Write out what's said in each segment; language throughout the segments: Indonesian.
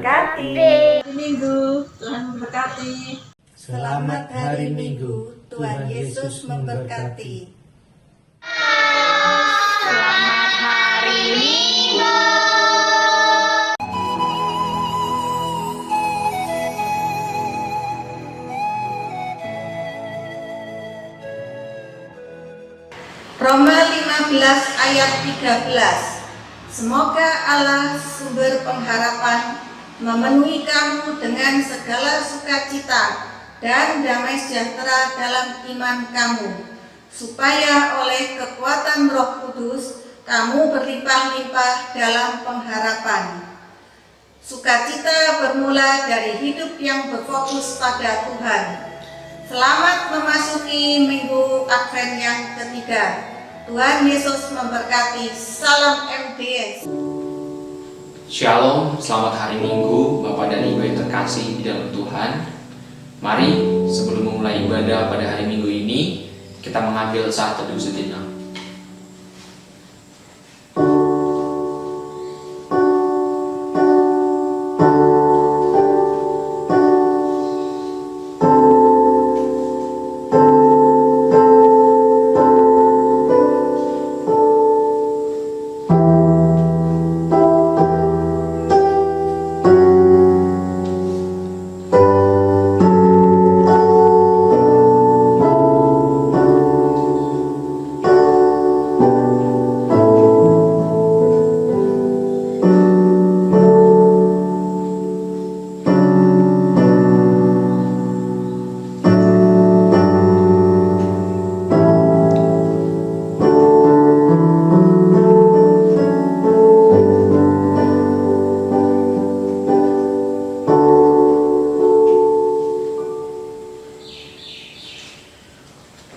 memberkati. Minggu, Tuhan memberkati. Selamat hari Minggu, Tuhan Yesus memberkati. Selamat hari Minggu. Roma 15 ayat 13. Semoga Allah sumber pengharapan memenuhi kamu dengan segala sukacita dan damai sejahtera dalam iman kamu, supaya oleh kekuatan Roh Kudus kamu berlimpah-limpah dalam pengharapan. Sukacita bermula dari hidup yang berfokus pada Tuhan. Selamat memasuki Minggu Advent yang ketiga. Tuhan Yesus memberkati. Salam MDS. Shalom, selamat hari Minggu Bapak dan Ibu yang terkasih di dalam Tuhan. Mari sebelum memulai ibadah pada hari Minggu ini, kita mengambil saat teduh sejenak.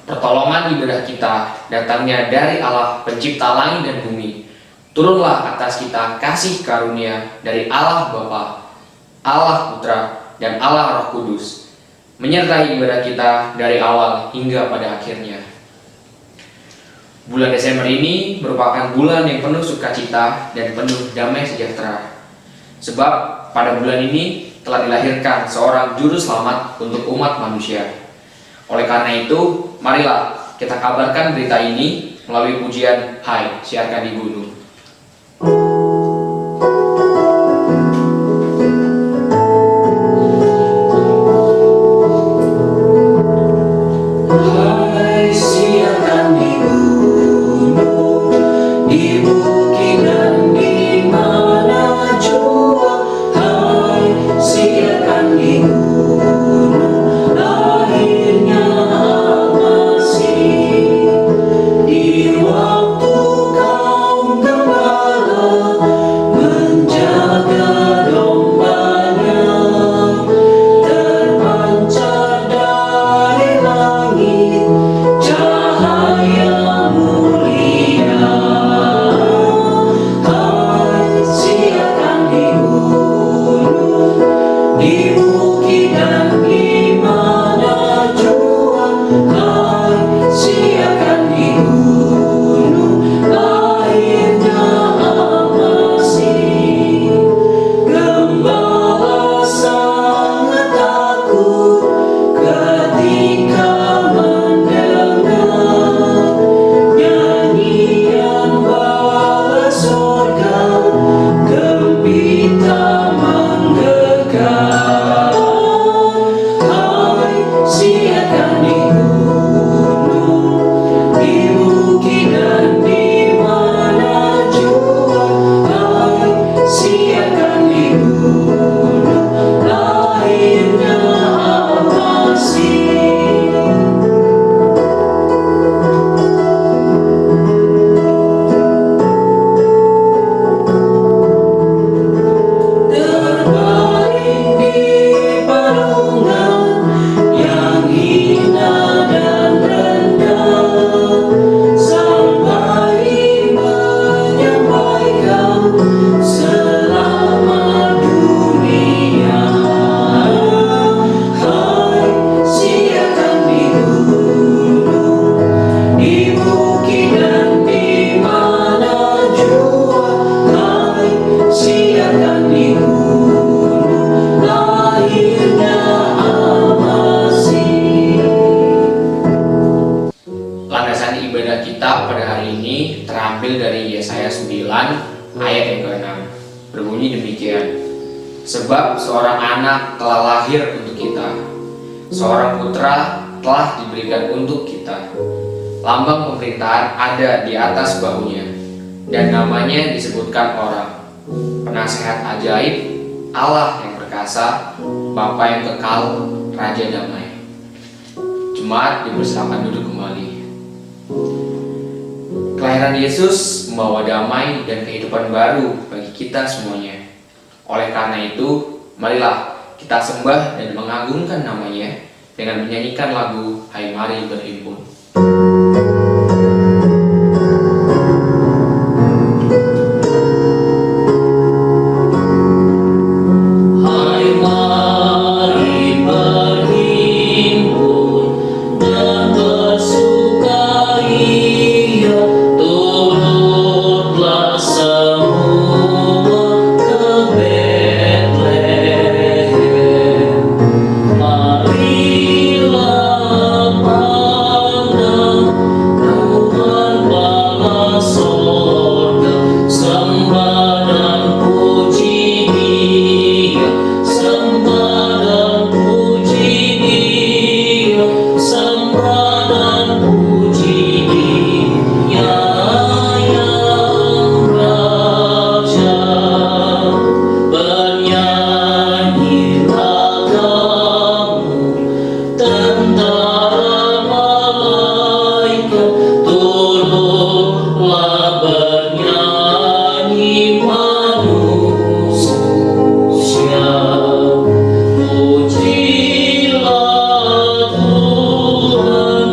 Pertolongan ibadah kita datangnya dari Allah pencipta langit dan bumi. Turunlah atas kita kasih karunia dari Allah Bapa, Allah Putra, dan Allah Roh Kudus, menyertai ibadah kita dari awal hingga pada akhirnya. Bulan Desember ini merupakan bulan yang penuh sukacita dan penuh damai sejahtera. Sebab pada bulan ini telah dilahirkan seorang juru selamat untuk umat manusia. Oleh karena itu, marilah kita kabarkan berita ini melalui pujian Hai, siarkan di gunung. Hai, siarkan di gunung, di bukit dan di mana jua. Hai, siarkan di gunung, lahirnya Al-Masih. Di waktu kaum 36 berbunyi demikian. Sebab seorang anak telah lahir untuk kita, seorang putra telah diberikan untuk kita. Lambang pemerintahan ada di atas bahunya, dan namanya disebutkan orang, Penasehat ajaib, Allah yang perkasa, Bapa yang kekal, Raja damai. Jemaat dipersilakan duduk kembali. Kelahiran Yesus membawa damai dan kehidupan baru bagi kita semuanya. Oleh karena itu, marilah kita sembah dan mengagungkan namanya dengan menyanyikan lagu Hai Mari Berhimpun. Hai mari berhimpun dan bersukaria, turutlah semua ke Betlehem. Marilah pandang Tuhan bala sorga, sembah dan puji Dia, sembah dan puji Dia, sembah dan puji Dia yang Raja. Bernyanyilah kamu tentara malaikat, turutlah bernyanyi manusia. Pujilah Tuhan,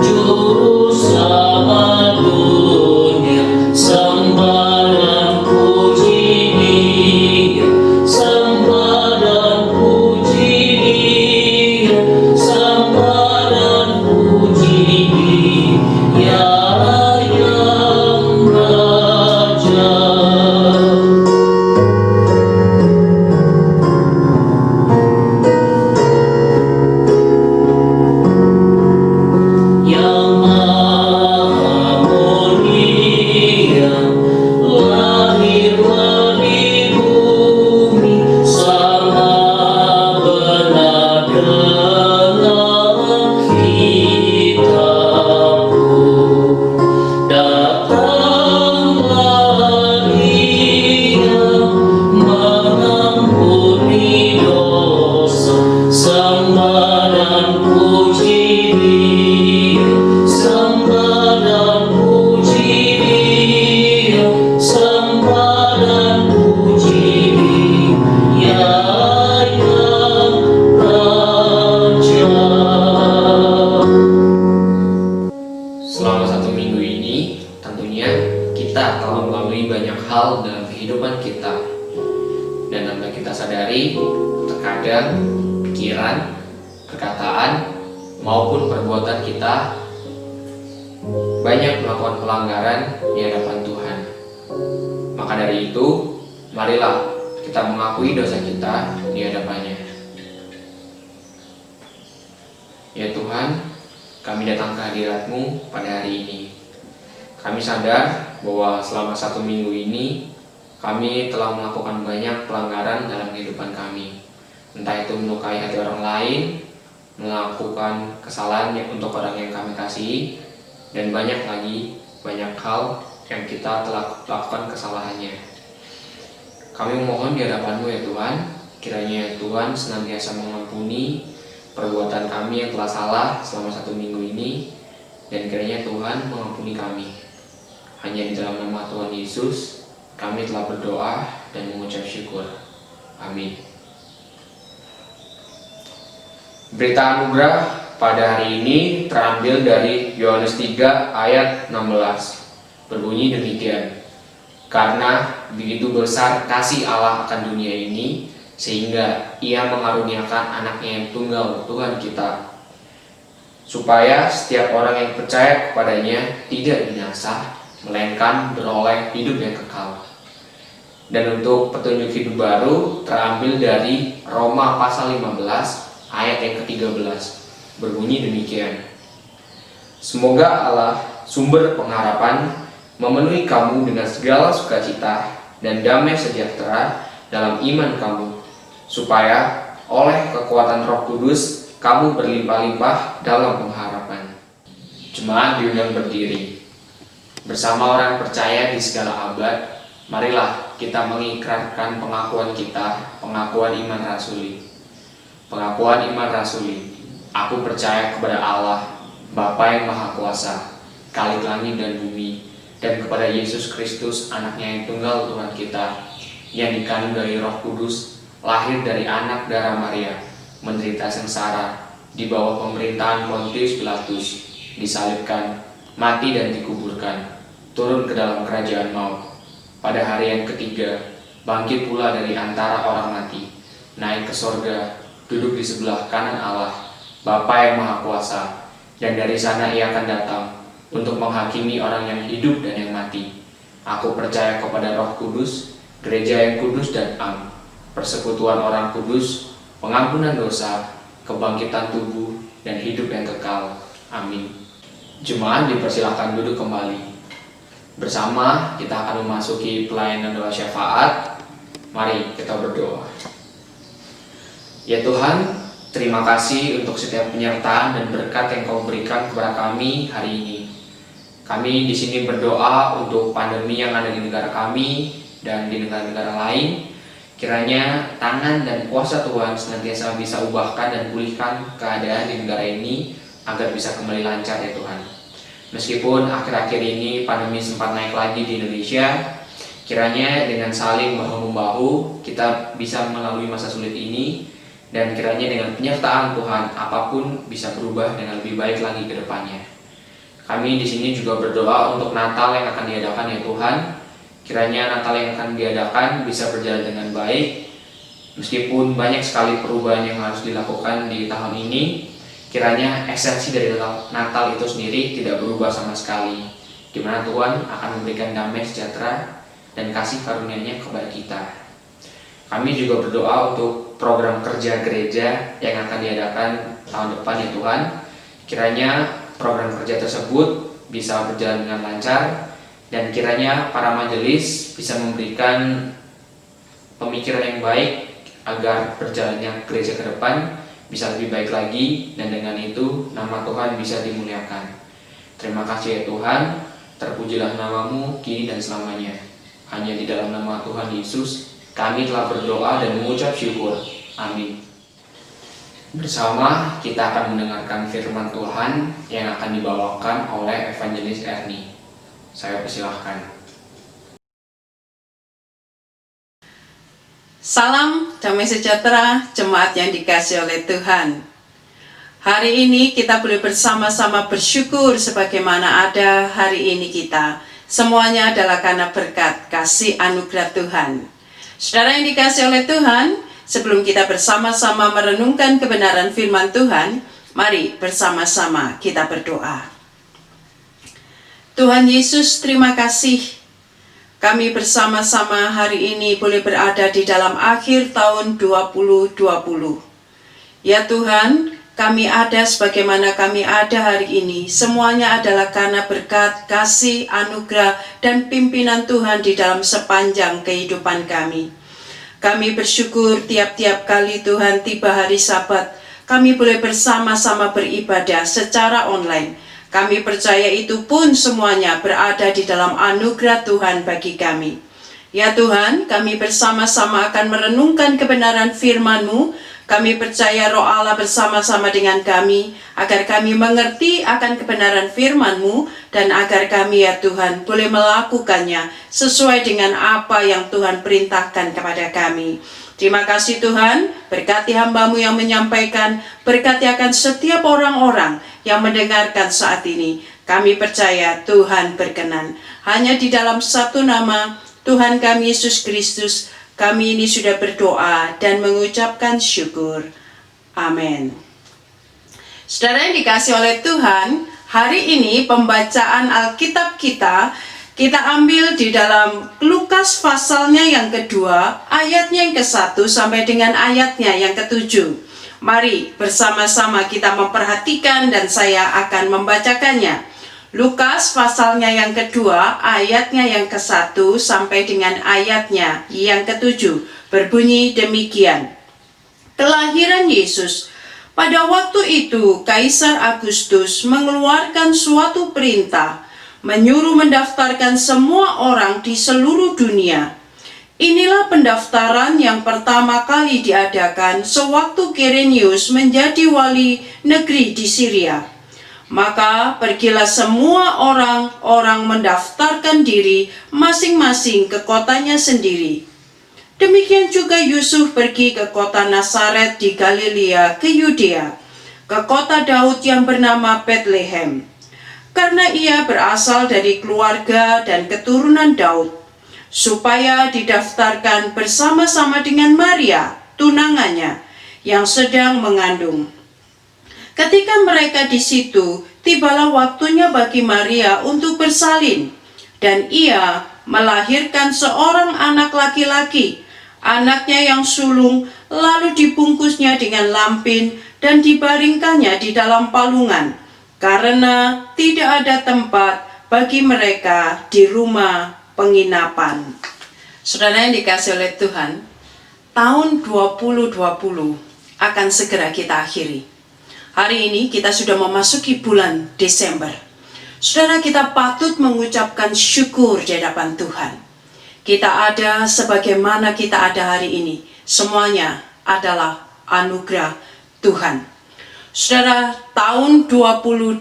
Juru Selamat dunia, sembah dan puji Dia, sembah dan puji Dia, sembah dan puji Dia yang Raja. Yang Maha Mulia, lahirlah di bumi, sama benar dengan kita pun. Datanglah Dia mengampuni dosa, sembah dan puji Dia, sembah dan puji Dia, sembah dan puji Dia yang Raja. Selama 1 minggu ini, tentunya kita telah melalui banyak hal dalam kehidupan kita. Dan tanpa kita sadari, terkadang pikiran, perkataan, maupun perbuatan kita banyak melakukan pelanggaran di hadapan Tuhan. Maka dari itu, marilah kita mengakui dosa kita di hadapannya. Ya Tuhan, kami datang ke hadirat-Mu pada hari ini. Kami sadar bahwa selama 1 minggu ini kami telah melakukan banyak pelanggaran dalam kehidupan kami. Entah itu melukai hati orang lain, melakukan kesalahan untuk orang yang kami kasihi, dan banyak hal yang kita telah lakukan kesalahannya. Kami memohon di hadapan-Mu ya Tuhan, kiranya Tuhan senantiasa mengampuni perbuatan kami yang telah salah selama 1 minggu ini, dan kiranya Tuhan mengampuni kami. Hanya di dalam nama Tuhan Yesus kami telah berdoa dan mengucap syukur. Amin. Berita anugerah pada hari ini terambil dari Yohanes 3 ayat 16. Berbunyi demikian. Karena begitu besar kasih Allah akan dunia ini, sehingga Ia mengaruniakan anaknya yang tunggal, Tuhan kita, supaya setiap orang yang percaya kepadanya tidak binasa, melainkan beroleh hidup yang kekal. Dan untuk petunjuk hidup baru terambil dari Roma pasal 15 ayat yang ke-13. Berbunyi demikian. Semoga Allah, sumber pengharapan, memenuhi kamu dengan segala sukacita dan damai sejahtera dalam iman kamu, supaya oleh kekuatan Roh Kudus kamu berlimpah-limpah dalam pengharapan. Jemaat diundang berdiri. Bersama orang percaya di segala abad, marilah kita mengikrarkan pengakuan kita, pengakuan iman rasuli. Pengakuan iman rasuli. Aku percaya kepada Allah, Bapa yang Maha Kuasa, Khalik langit dan bumi, dan kepada Yesus Kristus, Anaknya yang tunggal Tuhan kita, yang dikandung dari Roh Kudus, lahir dari anak darah Maria, menderita sengsara, di bawah pemerintahan Pontius Pilatus, disalibkan, mati dan dikuburkan, turun ke dalam kerajaan maut. Pada hari yang ketiga, bangkit pula dari antara orang mati, naik ke sorga, duduk di sebelah kanan Allah, Bapa yang Maha Kuasa, dan dari sana Ia akan datang untuk menghakimi orang yang hidup dan yang mati. Aku percaya kepada Roh Kudus, gereja yang kudus dan am, persekutuan orang kudus, pengampunan dosa, kebangkitan tubuh, dan hidup yang kekal. Amin. Jemaat dipersilakan duduk kembali. Bersama kita akan memasuki pelayanan doa syafaat. Mari kita berdoa. Ya Tuhan, terima kasih untuk setiap penyertaan dan berkat yang Kau berikan kepada kami hari ini. Kami di sini berdoa untuk pandemi yang ada di negara kami dan di negara-negara lain. Kiranya tangan dan kuasa Tuhan senantiasa bisa ubahkan dan pulihkan keadaan di negara ini agar bisa kembali lancar ya Tuhan. Meskipun akhir-akhir ini pandemi sempat naik lagi di Indonesia, kiranya dengan saling bahu-membahu kita bisa melalui masa sulit ini, dan kiranya dengan penyertaan Tuhan apapun bisa berubah dengan lebih baik lagi ke depannya. Kami di sini juga berdoa untuk Natal yang akan diadakan ya Tuhan. Kiranya Natal yang akan diadakan bisa berjalan dengan baik. Meskipun banyak sekali perubahan yang harus dilakukan di tahun ini, kiranya esensi dari Natal itu sendiri tidak berubah sama sekali, di mana Tuhan akan memberikan damai sejahtera dan kasih karunia-Nya kepada kita. Kami juga berdoa untuk program kerja gereja yang akan diadakan tahun depan ya Tuhan. Kiranya program kerja tersebut bisa berjalan dengan lancar, dan kiranya para majelis bisa memberikan pemikiran yang baik agar berjalannya gereja ke depan bisa lebih baik lagi, dan dengan itu nama Tuhan bisa dimuliakan. Terima kasih ya Tuhan, terpujilah nama-Mu kini dan selamanya. Hanya di dalam nama Tuhan Yesus kami telah berdoa dan mengucap syukur. Amin. Bersama kita akan mendengarkan firman Tuhan yang akan dibawakan oleh Evangelis Ernie. Saya persilahkan. Salam damai sejahtera jemaat yang dikasihi oleh Tuhan. Hari ini kita boleh bersama-sama bersyukur sebagaimana ada hari ini kita. Semuanya adalah karena berkat kasih anugerah Tuhan. Saudara yang dikasihi oleh Tuhan, sebelum kita bersama-sama merenungkan kebenaran firman Tuhan, mari bersama-sama kita berdoa. Tuhan Yesus, terima kasih. Kami bersama-sama hari ini boleh berada di dalam akhir tahun 2020. Ya Tuhan, kami ada sebagaimana kami ada hari ini. Semuanya adalah karena berkat, kasih, anugerah, dan pimpinan Tuhan di dalam sepanjang kehidupan kami. Kami bersyukur tiap-tiap kali Tuhan tiba hari Sabat, kami boleh bersama-sama beribadah secara online. Kami percaya itu pun semuanya berada di dalam anugerah Tuhan bagi kami. Ya Tuhan, kami bersama-sama akan merenungkan kebenaran firman-Mu. Kami percaya Roh Allah bersama-sama dengan kami, agar kami mengerti akan kebenaran firman-Mu, dan agar kami ya Tuhan boleh melakukannya sesuai dengan apa yang Tuhan perintahkan kepada kami. Terima kasih Tuhan, berkati hamba-Mu yang menyampaikan, berkati akan setiap orang-orang yang mendengarkan saat ini. Kami percaya Tuhan berkenan. Hanya di dalam satu nama, Tuhan kami Yesus Kristus, kami ini sudah berdoa dan mengucapkan syukur. Amin. Saudara yang dikasihi oleh Tuhan, hari ini pembacaan Alkitab kita ambil di dalam Lukas pasalnya yang kedua, ayatnya yang ke-1 sampai dengan ayatnya yang ke-7. Mari bersama-sama kita memperhatikan dan saya akan membacakannya. Lukas pasalnya yang kedua, ayatnya yang ke-1 sampai dengan ayatnya yang ke-7 berbunyi demikian. Kelahiran Yesus. Pada waktu itu, Kaisar Agustus mengeluarkan suatu perintah, menyuruh mendaftarkan semua orang di seluruh dunia. Inilah pendaftaran yang pertama kali diadakan sewaktu Kirenius menjadi wali negeri di Syria. Maka pergilah semua orang-orang mendaftarkan diri masing-masing ke kotanya sendiri. Demikian juga Yusuf pergi ke kota Nazaret di Galilea ke Yudea, ke kota Daud yang bernama Bethlehem, karena ia berasal dari keluarga dan keturunan Daud, supaya didaftarkan bersama-sama dengan Maria, tunangannya, yang sedang mengandung. Ketika mereka di situ, tibalah waktunya bagi Maria untuk bersalin, dan ia melahirkan seorang anak laki-laki. Anaknya yang sulung lalu dibungkusnya dengan lampin dan dibaringkannya di dalam palungan, karena tidak ada tempat bagi mereka di rumah penginapan. Saudara yang dikasihi oleh Tuhan, tahun 2020 akan segera kita akhiri. Hari ini kita sudah memasuki bulan Desember. Saudara, kita patut mengucapkan syukur di hadapan Tuhan. Kita ada sebagaimana kita ada hari ini. Semuanya adalah anugerah Tuhan. Saudara, tahun 2020,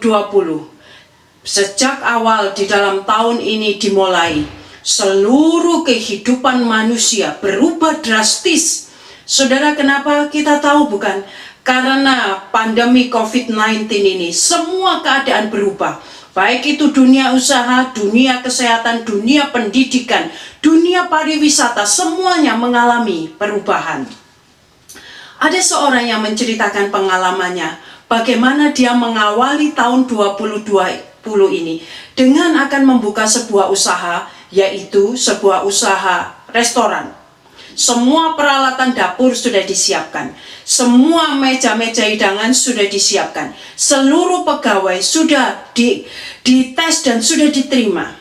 sejak awal di dalam tahun ini dimulai, seluruh kehidupan manusia berubah drastis. Saudara, kenapa kita tahu bukan? Karena pandemi COVID-19 ini, semua keadaan berubah. Baik itu dunia usaha, dunia kesehatan, dunia pendidikan, dunia pariwisata, semuanya mengalami perubahan. Ada seorang yang menceritakan pengalamannya, bagaimana dia mengawali tahun 2020 ini dengan akan membuka sebuah usaha, yaitu sebuah usaha restoran. Semua peralatan dapur sudah disiapkan. Semua meja-meja hidangan sudah disiapkan. Seluruh pegawai sudah dites dan sudah diterima.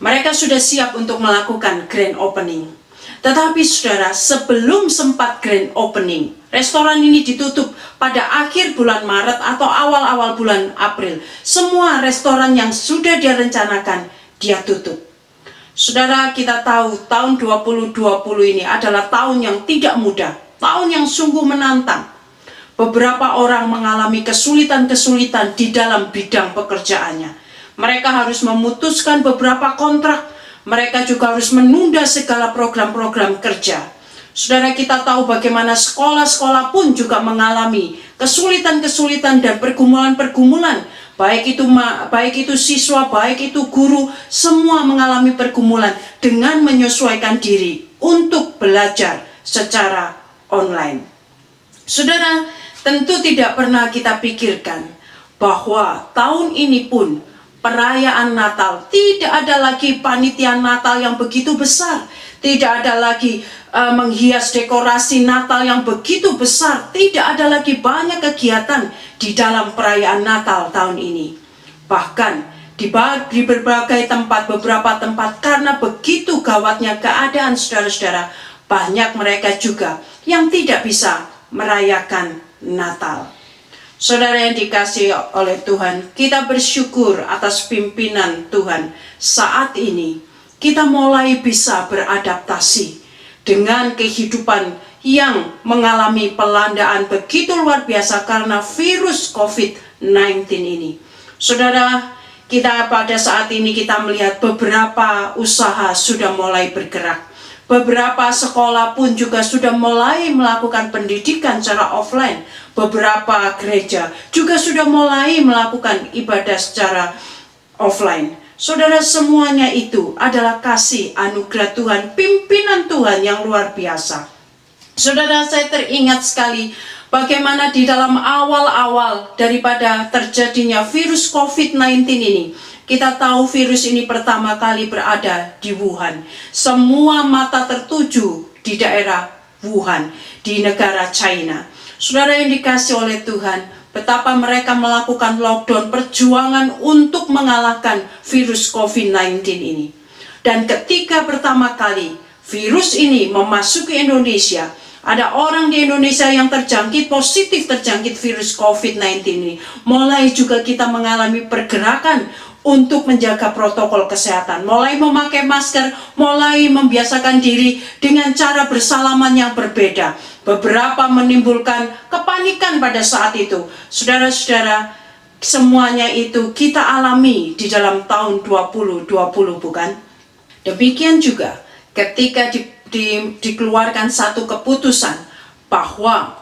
Mereka sudah siap untuk melakukan grand opening. Tetapi saudara, sebelum sempat grand opening, restoran ini ditutup pada akhir bulan Maret atau awal-awal bulan April. Semua restoran yang sudah direncanakan, dia tutup. Saudara, kita tahu tahun 2020 ini adalah tahun yang tidak mudah, tahun yang sungguh menantang. Beberapa orang mengalami kesulitan-kesulitan di dalam bidang pekerjaannya. Mereka harus memutuskan beberapa kontrak, mereka juga harus menunda segala program-program kerja. Saudara, kita tahu bagaimana sekolah-sekolah pun juga mengalami kesulitan-kesulitan dan pergumulan-pergumulan. Baik itu siswa, baik itu guru, semua mengalami pergumulan dengan menyesuaikan diri untuk belajar secara online. Saudara, tentu tidak pernah kita pikirkan bahwa tahun ini pun perayaan Natal, tidak ada lagi panitia Natal yang begitu besar, tidak ada lagi menghias dekorasi Natal yang begitu besar, tidak ada lagi banyak kegiatan di dalam perayaan Natal tahun ini. Bahkan di berbagai tempat, beberapa tempat, karena begitu gawatnya keadaan saudara-saudara, banyak mereka juga yang tidak bisa merayakan Natal. Saudara yang dikasihi oleh Tuhan, kita bersyukur atas pimpinan Tuhan. Saat ini kita mulai bisa beradaptasi dengan kehidupan yang mengalami pelandaan begitu luar biasa karena virus COVID-19 ini. Saudara, kita pada saat ini kita melihat beberapa usaha sudah mulai bergerak. Beberapa sekolah pun juga sudah mulai melakukan pendidikan secara offline. Beberapa gereja juga sudah mulai melakukan ibadah secara offline. Saudara, semuanya itu adalah kasih anugerah Tuhan, pimpinan Tuhan yang luar biasa. Saudara, saya teringat sekali bagaimana di dalam awal-awal daripada terjadinya virus COVID-19 ini, kita tahu virus ini pertama kali berada di Wuhan. Semua mata tertuju di daerah Wuhan, di negara China. Saudara yang dikasih oleh Tuhan, betapa mereka melakukan lockdown, perjuangan untuk mengalahkan virus COVID-19 ini. Dan ketika pertama kali virus ini memasuki Indonesia, ada orang di Indonesia yang positif terjangkit virus COVID-19 ini. Mulai juga kita mengalami pergerakan untuk menjaga protokol kesehatan, mulai memakai masker, mulai membiasakan diri dengan cara bersalaman yang berbeda. Beberapa menimbulkan kepanikan pada saat itu. Saudara-saudara, semuanya itu kita alami di dalam tahun 2020, bukan? Demikian juga ketika dikeluarkan satu keputusan bahwa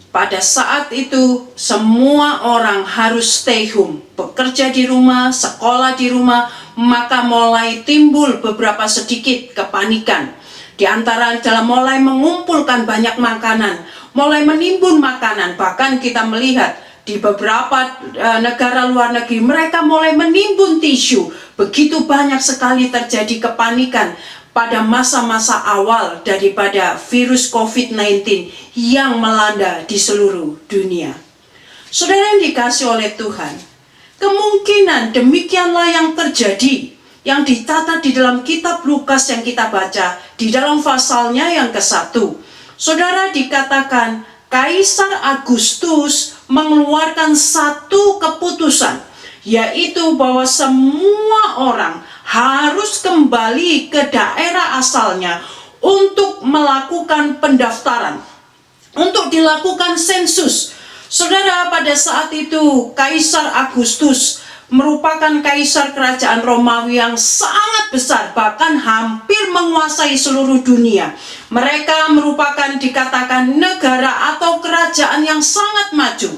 pada saat itu semua orang harus stay home, bekerja di rumah, sekolah di rumah, maka mulai timbul beberapa sedikit kepanikan. Di antara dalam mulai mengumpulkan banyak makanan, mulai menimbun makanan, bahkan kita melihat di beberapa negara luar negeri mereka mulai menimbun tisu. Begitu banyak sekali terjadi kepanikan pada masa-masa awal daripada virus COVID-19 yang melanda di seluruh dunia. Saudara yang dikasih oleh Tuhan, kemungkinan demikianlah yang terjadi, yang dicatat di dalam kitab Lukas yang kita baca, di dalam pasalnya yang ke-1. Saudara, dikatakan Kaisar Agustus mengeluarkan satu keputusan, yaitu bahwa semua orang harus kembali ke daerah asalnya untuk melakukan pendaftaran, untuk dilakukan sensus. Saudara, pada saat itu Kaisar Agustus merupakan kaisar kerajaan Romawi yang sangat besar, bahkan hampir menguasai seluruh dunia. Mereka merupakan dikatakan negara atau kerajaan yang sangat maju.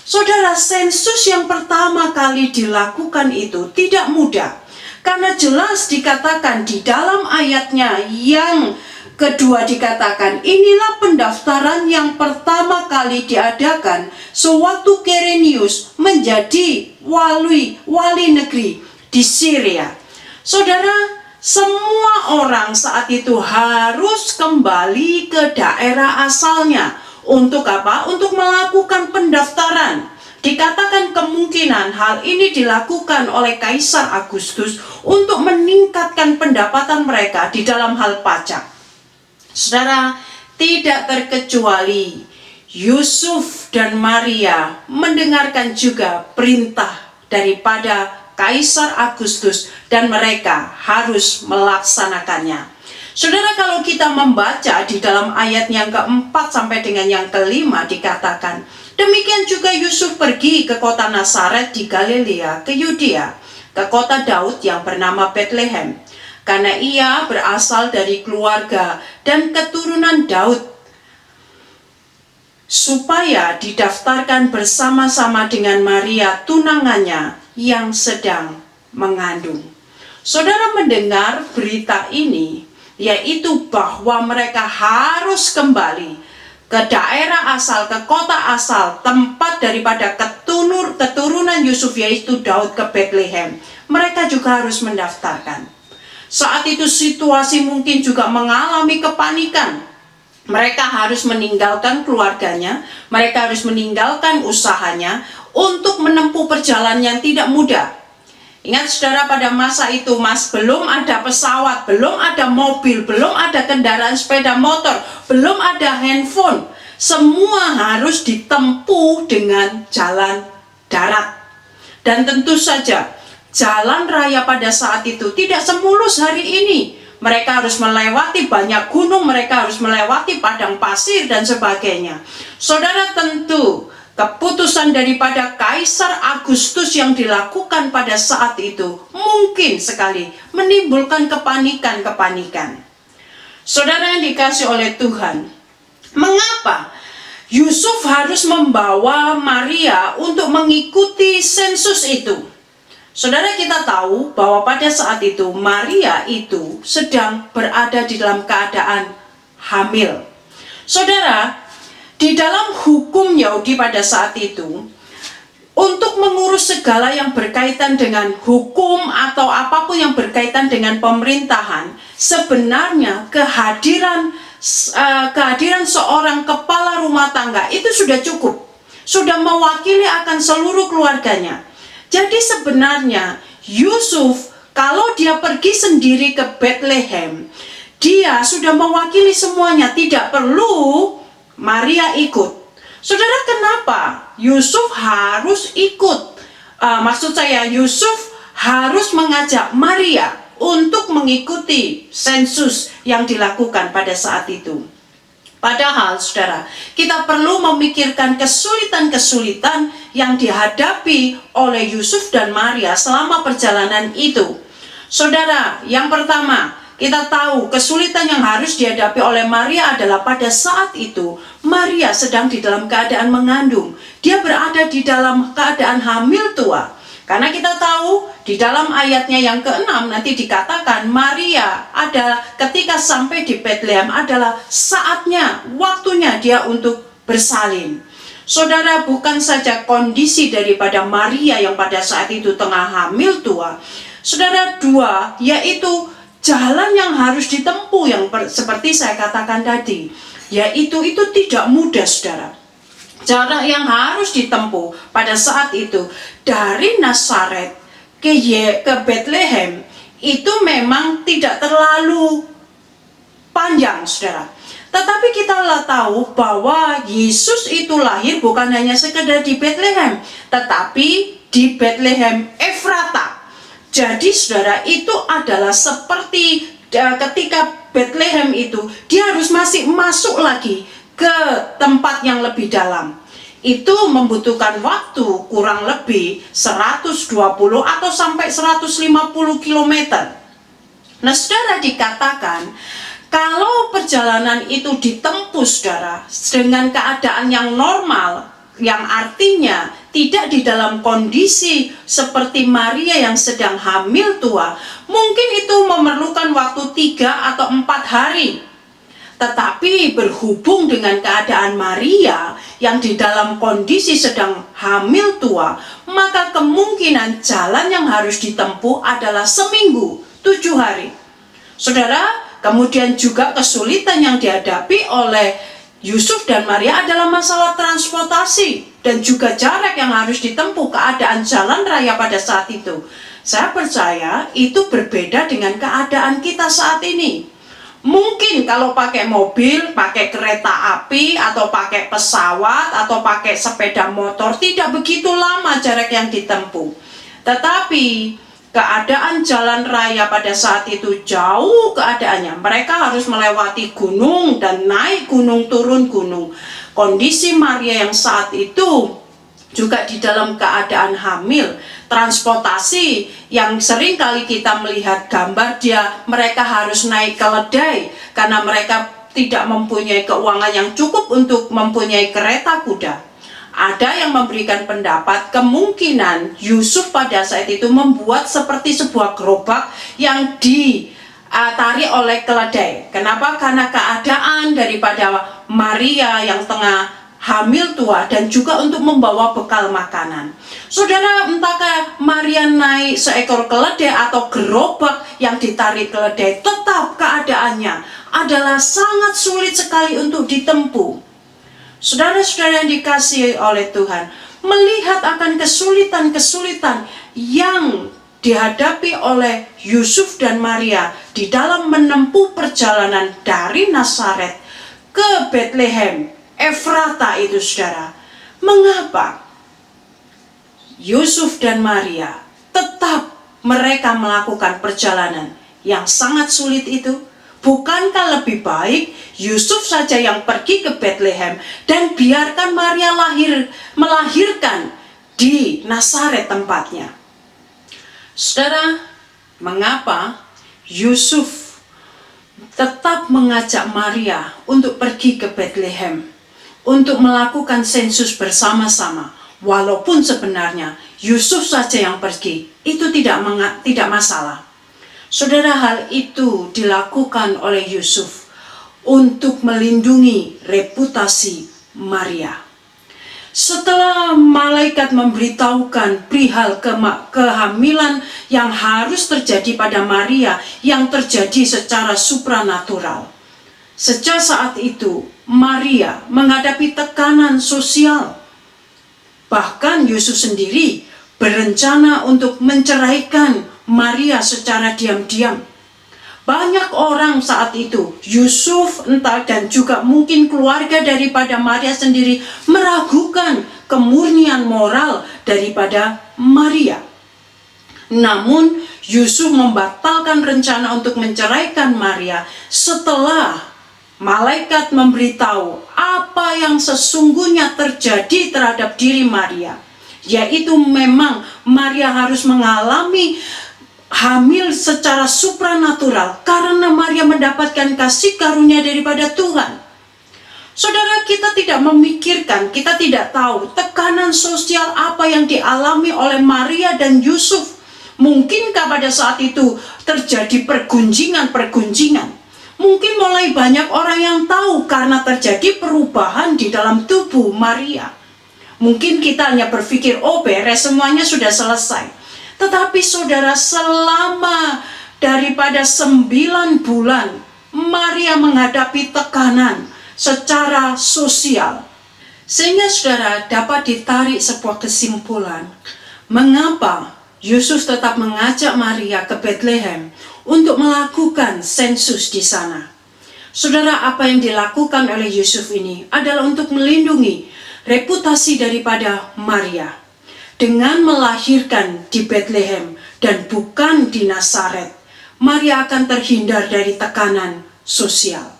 Saudara, sensus yang pertama kali dilakukan itu tidak mudah, karena jelas dikatakan di dalam ayatnya yang kedua dikatakan, inilah pendaftaran yang pertama kali diadakan sewaktu Quirinius menjadi wali negeri di Syria. Saudara, semua orang saat itu harus kembali ke daerah asalnya. Untuk apa? Untuk melakukan pendaftaran. Dikatakan kemungkinan hal ini dilakukan oleh Kaisar Agustus untuk meningkatkan pendapatan mereka di dalam hal pajak. Saudara, tidak terkecuali Yusuf dan Maria mendengarkan juga perintah daripada Kaisar Agustus dan mereka harus melaksanakannya. Saudara, kalau kita membaca di dalam ayat yang keempat sampai dengan yang kelima dikatakan, demikian juga Yusuf pergi ke kota Nazaret di Galilea, ke Yudea, ke kota Daud yang bernama Bethlehem, karena ia berasal dari keluarga dan keturunan Daud, supaya didaftarkan bersama-sama dengan Maria tunangannya yang sedang mengandung. Saudara mendengar berita ini, yaitu bahwa mereka harus kembali ke daerah asal, ke kota asal, tempat daripada keturunan Yusuf, yaitu Daud, ke Bethlehem. Mereka juga harus mendaftarkan. Saat itu situasi mungkin juga mengalami kepanikan. Mereka harus meninggalkan keluarganya, mereka harus meninggalkan usahanya untuk menempuh perjalanan yang tidak mudah. Ingat saudara, pada masa itu belum ada pesawat, belum ada mobil, belum ada kendaraan sepeda motor, belum ada handphone. Semua harus ditempuh dengan jalan darat. Dan tentu saja jalan raya pada saat itu tidak semulus hari ini. Mereka harus melewati banyak gunung, mereka harus melewati padang pasir dan sebagainya. Saudara, tentu keputusan daripada Kaisar Agustus yang dilakukan pada saat itu mungkin sekali menimbulkan kepanikan. Saudara yang dikasih oleh Tuhan, mengapa Yusuf harus membawa Maria untuk mengikuti sensus itu? Saudara, kita tahu bahwa pada saat itu Maria itu sedang berada di dalam keadaan hamil. Saudara, di dalam hukum Yahudi pada saat itu, untuk mengurus segala yang berkaitan dengan hukum atau apapun yang berkaitan dengan pemerintahan, sebenarnya kehadiran seorang kepala rumah tangga itu sudah cukup. sudah mewakili akan seluruh keluarganya. Jadi sebenarnya Yusuf kalau dia pergi sendiri ke Bethlehem, dia sudah mewakili semuanya, tidak perlu Maria ikut. Saudara, kenapa Yusuf harus ikut? Yusuf harus mengajak Maria untuk mengikuti sensus yang dilakukan pada saat itu. Padahal, saudara, kita perlu memikirkan kesulitan-kesulitan yang dihadapi oleh Yusuf dan Maria selama perjalanan itu. Saudara, yang pertama, kita tahu kesulitan yang harus dihadapi oleh Maria adalah pada saat itu Maria sedang di dalam keadaan mengandung. Dia berada di dalam keadaan hamil tua. Karena kita tahu di dalam ayatnya yang ke-6 nanti dikatakan Maria ada ketika sampai di Bethlehem adalah saatnya, waktunya dia untuk bersalin. Saudara, bukan saja kondisi daripada Maria yang pada saat itu tengah hamil tua. Saudara, dua, yaitu jalan yang harus ditempuh yang seperti saya katakan tadi, yaitu itu tidak mudah, saudara. Jarak yang harus ditempuh pada saat itu dari Nazaret ke Bethlehem itu memang tidak terlalu panjang, saudara. Tetapi kita tahu bahwa Yesus itu lahir bukan hanya sekedar di Bethlehem, tetapi di Bethlehem Efrata. Jadi saudara, itu adalah seperti ketika Bethlehem itu dia harus masih masuk lagi ke tempat yang lebih dalam. Itu membutuhkan waktu kurang lebih 120 atau sampai 150 km. Nah, saudara, dikatakan kalau perjalanan itu ditempuh, saudara, dengan keadaan yang normal, yang artinya tidak di dalam kondisi seperti Maria yang sedang hamil tua, mungkin itu memerlukan waktu 3 atau 4 hari. Tetapi berhubung dengan keadaan Maria yang di dalam kondisi sedang hamil tua, maka kemungkinan jalan yang harus ditempuh adalah seminggu, 7 hari. Saudara, kemudian juga kesulitan yang dihadapi oleh Yusuf dan Maria adalah masalah transportasi dan juga jarak yang harus ditempuh, keadaan jalan raya pada saat itu. Saya percaya itu berbeda dengan keadaan kita saat ini. Mungkin kalau pakai mobil, pakai kereta api, atau pakai pesawat, atau pakai sepeda motor, tidak begitu lama jarak yang ditempuh. Tetapi keadaan jalan raya pada saat itu jauh keadaannya. Mereka harus melewati gunung dan naik gunung, turun gunung. Kondisi Maria yang saat itu juga di dalam keadaan hamil. Transportasi yang sering kali kita melihat gambar mereka harus naik keledai karena mereka tidak mempunyai keuangan yang cukup untuk mempunyai kereta kuda. Ada yang memberikan pendapat kemungkinan Yusuf pada saat itu membuat seperti sebuah gerobak yang ditarik oleh keledai. Kenapa? Karena keadaan daripada Maria yang tengah hamil tua dan juga untuk membawa bekal makanan. Saudara, entahkah Maria naik seekor keledai atau gerobak yang ditarik keledai, tetap keadaannya adalah sangat sulit sekali untuk ditempuh. Saudara-saudara yang dikasihi oleh Tuhan, melihat akan kesulitan-kesulitan yang dihadapi oleh Yusuf dan Maria di dalam menempuh perjalanan dari Nazaret ke Bethlehem Efrata itu, saudara. Mengapa Yusuf dan Maria tetap mereka melakukan perjalanan yang sangat sulit itu? Bukankah lebih baik Yusuf saja yang pergi ke Bethlehem dan biarkan Maria melahirkan di Nazaret tempatnya? Saudara, mengapa Yusuf tetap mengajak Maria untuk pergi ke Bethlehem untuk melakukan sensus bersama-sama, walaupun sebenarnya Yusuf saja yang pergi, itu tidak masalah. Saudara, hal itu dilakukan oleh Yusuf untuk melindungi reputasi Maria. Setelah malaikat memberitahukan perihal kehamilan yang harus terjadi pada Maria yang terjadi secara supranatural, sejak saat itu Maria menghadapi tekanan sosial. Bahkan Yusuf sendiri berencana untuk menceraikan Maria secara diam-diam. Banyak orang saat itu, Yusuf entah dan juga mungkin keluarga daripada Maria sendiri meragukan kemurnian moral daripada Maria. Namun Yusuf membatalkan rencana untuk menceraikan Maria setelah malaikat memberitahu apa yang sesungguhnya terjadi terhadap diri Maria, yaitu memang Maria harus mengalami hamil secara supranatural karena Maria mendapatkan kasih karunia daripada Tuhan. Saudara, kita tidak memikirkan, kita tidak tahu tekanan sosial apa yang dialami oleh Maria dan Yusuf. Mungkinkah pada saat itu terjadi pergunjingan-pergunjingan? Mungkin mulai banyak orang yang tahu karena terjadi perubahan di dalam tubuh Maria. Mungkin kita hanya berpikir, oh beres, semuanya sudah selesai. Tetapi saudara, selama daripada 9 bulan, Maria menghadapi tekanan secara sosial. Sehingga saudara dapat ditarik sebuah kesimpulan, mengapa Yusuf tetap mengajak Maria ke Bethlehem untuk melakukan sensus di sana. Saudara, apa yang dilakukan oleh Yusuf ini adalah untuk melindungi reputasi daripada Maria. Dengan melahirkan di Bethlehem dan bukan di Nazaret, Maria akan terhindar dari tekanan sosial.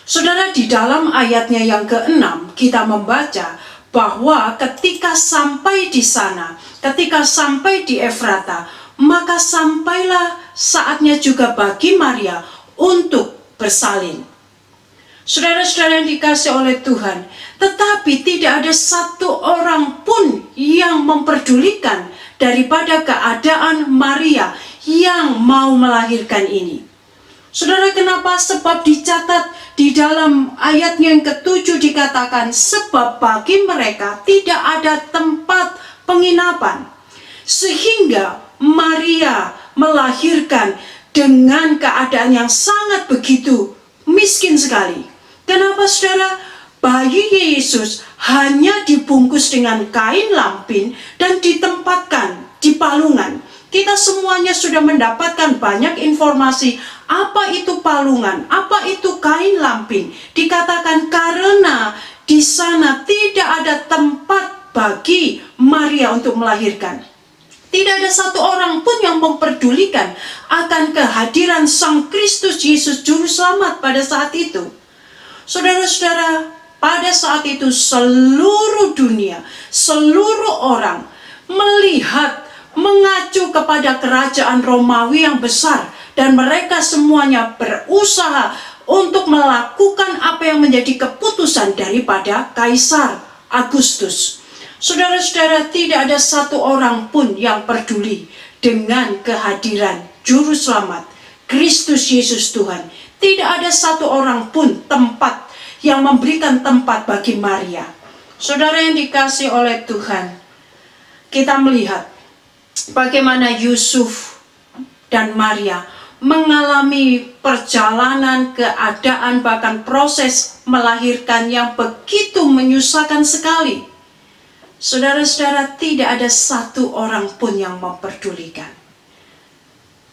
Saudara, di dalam ayatnya yang ke-6 kita membaca bahwa ketika sampai di sana, ketika sampai di Efrata, maka sampailah saatnya juga bagi Maria untuk bersalin. Saudara-saudara yang dikasih oleh Tuhan, tetapi tidak ada satu orang pun yang memperdulikan daripada keadaan Maria yang mau melahirkan ini. Saudara, kenapa? Sebab dicatat di dalam ayatnya yang ke-7 dikatakan, sebab bagi mereka tidak ada tempat penginapan. Sehingga Maria melahirkan dengan keadaan yang sangat begitu miskin sekali. Kenapa saudara? Bayi Yesus hanya dibungkus dengan kain lampin dan ditempatkan di palungan. Kita semuanya sudah mendapatkan banyak informasi apa itu palungan, apa itu kain lampin. Dikatakan karena di sana tidak ada tempat bagi Maria untuk melahirkan. Tidak ada satu orang pun yang memperdulikan akan kehadiran Sang Kristus Yesus Juru Selamat pada saat itu. Saudara-saudara, pada saat itu seluruh dunia, seluruh orang melihat, mengacu kepada kerajaan Romawi yang besar, dan mereka semuanya berusaha untuk melakukan apa yang menjadi keputusan daripada Kaisar Agustus. Saudara-saudara, tidak ada satu orang pun yang peduli dengan kehadiran Juru Selamat, Kristus Yesus Tuhan. Tidak ada satu orang pun tempat yang memberikan tempat bagi Maria. Saudara yang dikasih oleh Tuhan, kita melihat bagaimana Yusuf dan Maria mengalami perjalanan, keadaan, bahkan proses melahirkan yang begitu menyusahkan sekali. Saudara-saudara, tidak ada satu orang pun yang memperdulikan.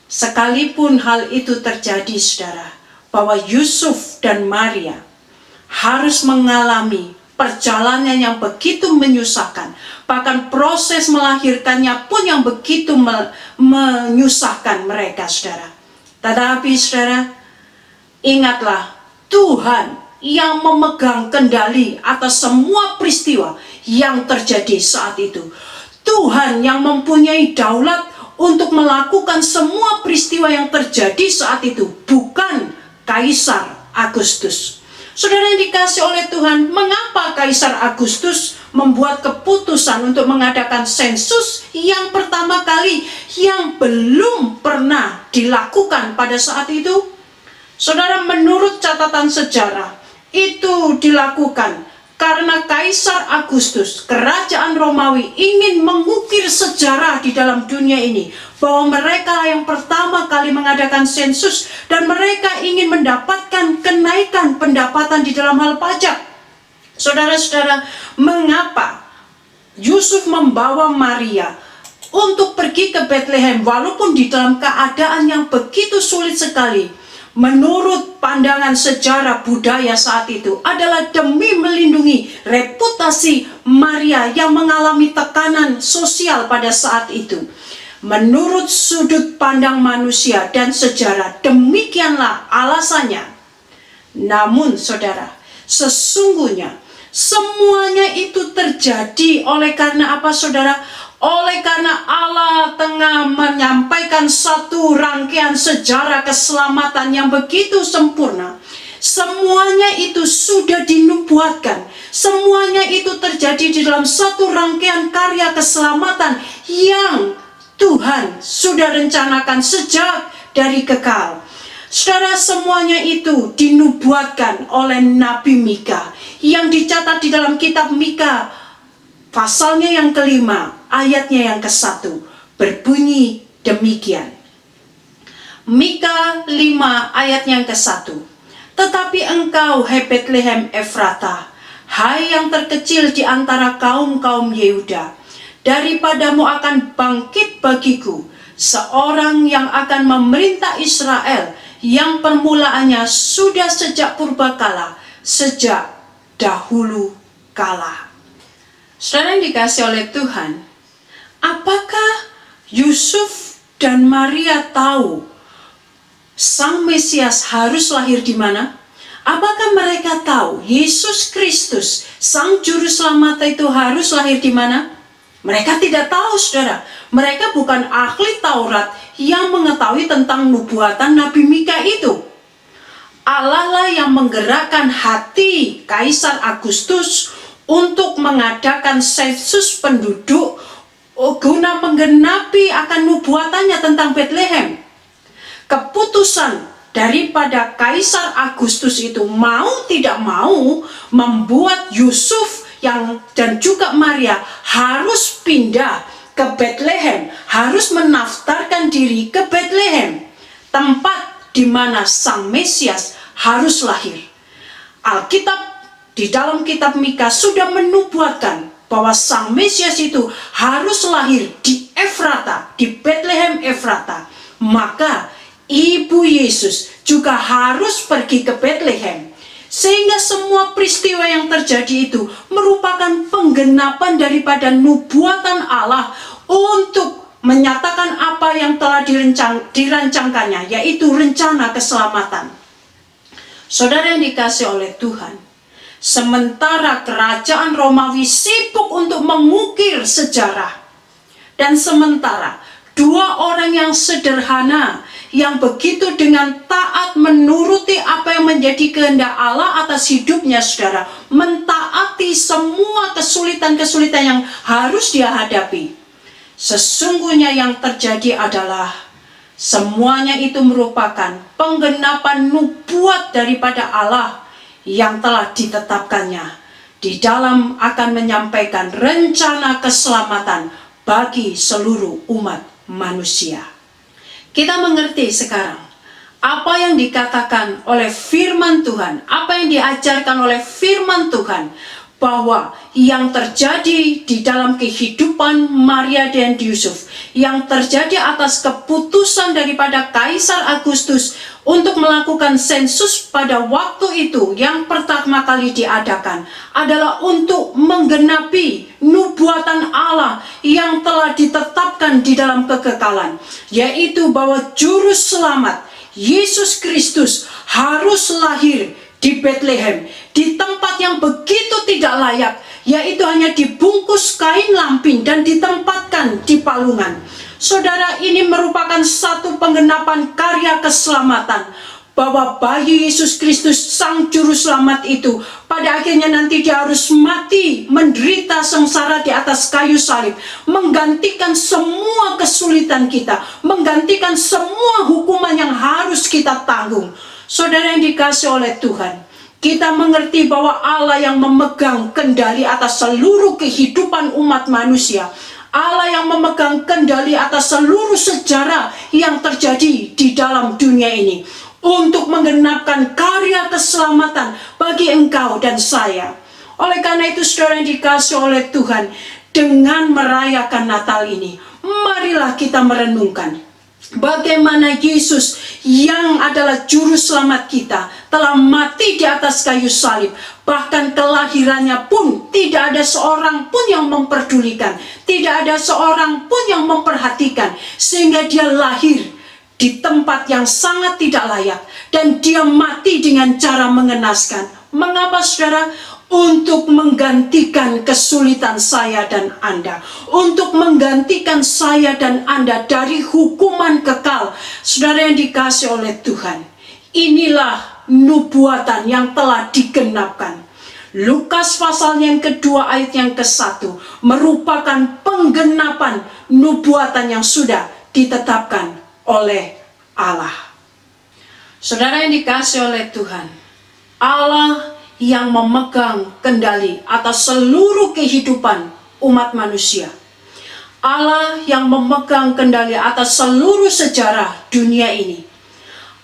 Sekalipun hal itu terjadi, saudara, bahwa Yusuf dan Maria harus mengalami perjalanan yang begitu menyusahkan. Bahkan proses melahirkannya pun yang begitu menyusahkan mereka, saudara. Tetapi saudara, ingatlah Tuhan yang memegang kendali atas semua peristiwa yang terjadi saat itu. Tuhan yang mempunyai daulat untuk melakukan semua peristiwa yang terjadi saat itu, bukan Kaisar Agustus. Saudara yang dikasih oleh Tuhan, mengapa Kaisar Agustus membuat keputusan untuk mengadakan sensus yang pertama kali yang belum pernah dilakukan pada saat itu? Saudara, menurut catatan sejarah, itu dilakukan karena Kaisar Agustus, kerajaan Romawi, ingin mengukir sejarah di dalam dunia ini, bahwa mereka yang pertama kali mengadakan sensus dan mereka ingin mendapatkan kenaikan pendapatan di dalam hal pajak. Saudara-saudara, mengapa Yusuf membawa Maria untuk pergi ke Bethlehem walaupun di dalam keadaan yang begitu sulit sekali. Menurut pandangan sejarah budaya saat itu adalah demi melindungi reputasi Maria yang mengalami tekanan sosial pada saat itu. Menurut sudut pandang manusia dan sejarah, demikianlah alasannya. Namun saudara, sesungguhnya semuanya itu terjadi oleh karena apa saudara? Oleh karena Allah tengah menyampaikan satu rangkaian sejarah keselamatan yang begitu sempurna. Semuanya itu sudah dinubuatkan. Semuanya itu terjadi di dalam satu rangkaian karya keselamatan yang Tuhan sudah rencanakan sejak dari kekal. Saudara, semuanya itu dinubuatkan oleh Nabi Mika yang dicatat di dalam kitab Mika pasalnya yang kelima, ayatnya yang ke-1, berbunyi demikian. Mika 5 ayat yang ke-1. Tetapi engkau, hai Bethlehem Efrata, hai yang terkecil di antara kaum-kaum Yehuda, daripadamu akan bangkit bagiku seorang yang akan memerintah Israel, yang permulaannya sudah sejak purbakala, sejak dahulu kala. Saudara yang dikasih oleh Tuhan, apakah Yusuf dan Maria tahu Sang Mesias harus lahir di mana? Apakah mereka tahu Yesus Kristus, Sang Juru Selamat itu harus lahir di mana? Mereka tidak tahu, saudara. Mereka bukan ahli Taurat yang mengetahui tentang nubuatan Nabi Mika itu. Allah lah yang menggerakkan hati Kaisar Agustus untuk mengadakan sensus penduduk guna menggenapi akan nubuatannya tentang Bethlehem. Keputusan daripada Kaisar Agustus itu mau tidak mau membuat Yusuf dan juga Maria harus pindah ke Bethlehem, harus mendaftarkan diri ke Bethlehem, tempat di mana Sang Mesias harus lahir. Alkitab di dalam kitab Mika sudah menubuatkan bahwa Sang Mesias itu harus lahir di Efrata, di Bethlehem Efrata. Maka Ibu Yesus juga harus pergi ke Bethlehem. Sehingga semua peristiwa yang terjadi itu merupakan penggenapan daripada nubuatan Allah untuk menyatakan apa yang telah dirancangkannya, yaitu rencana keselamatan. Saudara yang dikasih oleh Tuhan, sementara kerajaan Romawi sibuk untuk mengukir sejarah, dan sementara dua orang yang sederhana yang begitu dengan taat menuruti apa yang menjadi kehendak Allah atas hidupnya, saudara, mentaati semua kesulitan-kesulitan yang harus dia hadapi. Sesungguhnya yang terjadi adalah semuanya itu merupakan penggenapan nubuat daripada Allah yang telah ditetapkannya di dalam akan menyampaikan rencana keselamatan bagi seluruh umat manusia. Kita mengerti sekarang apa yang dikatakan oleh firman Tuhan, apa yang diajarkan oleh firman Tuhan, bahwa yang terjadi di dalam kehidupan Maria dan Yusuf, yang terjadi atas keputusan daripada Kaisar Agustus untuk melakukan sensus pada waktu itu yang pertama kali diadakan, adalah untuk menggenapi nubuatan Allah yang telah ditetapkan di dalam kekekalan, yaitu bahwa Juru Selamat Yesus Kristus harus lahir di Bethlehem, di tempat yang begitu tidak layak, yaitu hanya dibungkus kain lampin dan ditempatkan di palungan. Saudara, ini merupakan satu penggenapan karya keselamatan, bahwa bayi Yesus Kristus Sang Juru Selamat itu pada akhirnya nanti dia harus mati, menderita sengsara di atas kayu salib, menggantikan semua kesulitan kita, menggantikan semua hukuman yang harus kita tanggung. Saudara yang dikasih oleh Tuhan, kita mengerti bahwa Allah yang memegang kendali atas seluruh kehidupan umat manusia, Allah yang memegang kendali atas seluruh sejarah yang terjadi di dalam dunia ini, untuk menggenapkan karya keselamatan bagi engkau dan saya. Oleh karena itu, saudara yang dikasih oleh Tuhan, dengan merayakan Natal ini, marilah kita merenungkan bagaimana Yesus yang adalah juru selamat kita telah mati di atas kayu salib. Bahkan kelahirannya pun tidak ada seorang pun yang memperdulikan, tidak ada seorang pun yang memperhatikan, sehingga dia lahir di tempat yang sangat tidak layak, dan dia mati dengan cara mengenaskan. Mengapa, saudara? Untuk menggantikan kesulitan saya dan Anda, untuk menggantikan saya dan Anda dari hukuman kekal. Saudara yang dikasihi oleh Tuhan, inilah nubuatan yang telah digenapkan. Lukas pasal yang kedua ayat yang ke-1 merupakan penggenapan nubuatan yang sudah ditetapkan oleh Allah. Saudara yang dikasihi oleh Tuhan, Allah yang memegang kendali atas seluruh kehidupan umat manusia, Allah yang memegang kendali atas seluruh sejarah dunia ini.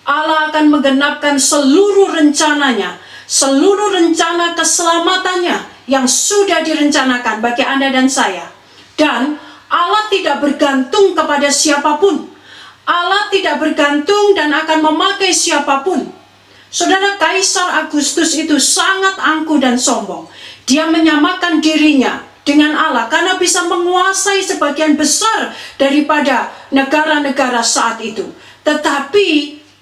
Allah akan menggenapkan seluruh rencananya, seluruh rencana keselamatannya yang sudah direncanakan bagi Anda dan saya. Dan Allah tidak bergantung kepada siapapun. Allah tidak bergantung dan akan memakai siapapun. Saudara, Kaisar Agustus itu sangat angkuh dan sombong. Dia menyamakan dirinya dengan Allah karena bisa menguasai sebagian besar daripada negara-negara saat itu. Tetapi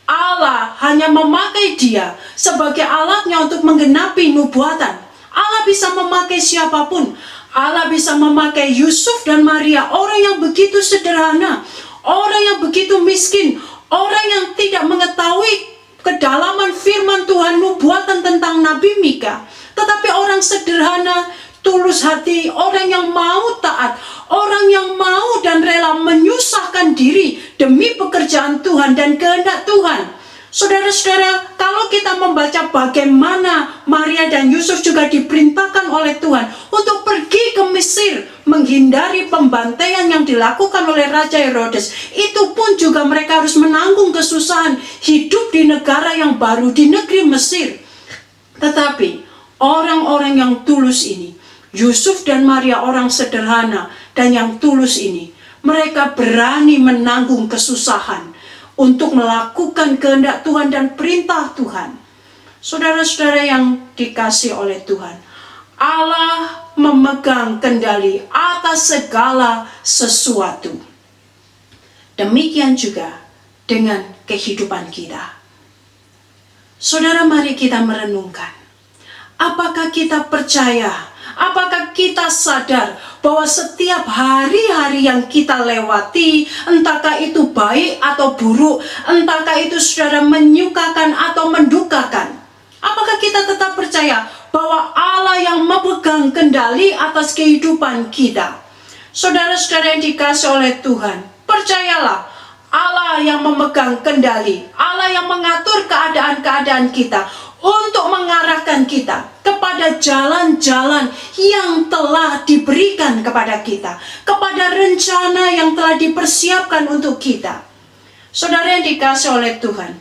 Allah hanya memakai dia sebagai alatnya untuk menggenapi nubuatan. Allah bisa memakai siapapun. Allah bisa memakai Yusuf dan Maria, orang yang begitu sederhana, orang yang begitu miskin, orang yang tidak mengetahui kedalaman firman Tuhan, nubuatan tentang Nabi Mika. Tetapi orang sederhana, tulus hati, orang yang mau taat, orang yang mau dan rela menyusahkan diri demi pekerjaan Tuhan dan kehendak Tuhan. Saudara-saudara, kalau kita membaca bagaimana Maria dan Yusuf juga diperintahkan oleh Tuhan untuk pergi ke Mesir menghindari pembantaian yang dilakukan oleh Raja Herodes, itu pun juga mereka harus menanggung kesusahan hidup di negara yang baru, di negeri Mesir. Tetapi orang-orang yang tulus ini, Yusuf dan Maria, orang sederhana dan yang tulus ini, mereka berani menanggung kesusahan untuk melakukan kehendak Tuhan dan perintah Tuhan. Saudara-saudara yang dikasihi oleh Tuhan, Allah memegang kendali atas segala sesuatu. Demikian juga dengan kehidupan kita. Saudara, mari kita merenungkan. Apakah kita percaya? Apakah kita sadar bahwa setiap hari-hari yang kita lewati, entahkah itu baik atau buruk, entahkah itu saudara menyukakan atau mendukakan, apakah kita tetap percaya bahwa Allah yang memegang kendali atas kehidupan kita? Saudara-saudara yang dikasihi oleh Tuhan, percayalah, Allah yang memegang kendali, Allah yang mengatur keadaan-keadaan kita untuk mengarahkan kita kepada jalan-jalan yang telah diberikan kepada kita, kepada rencana yang telah dipersiapkan untuk kita. Saudara yang dikasihi oleh Tuhan,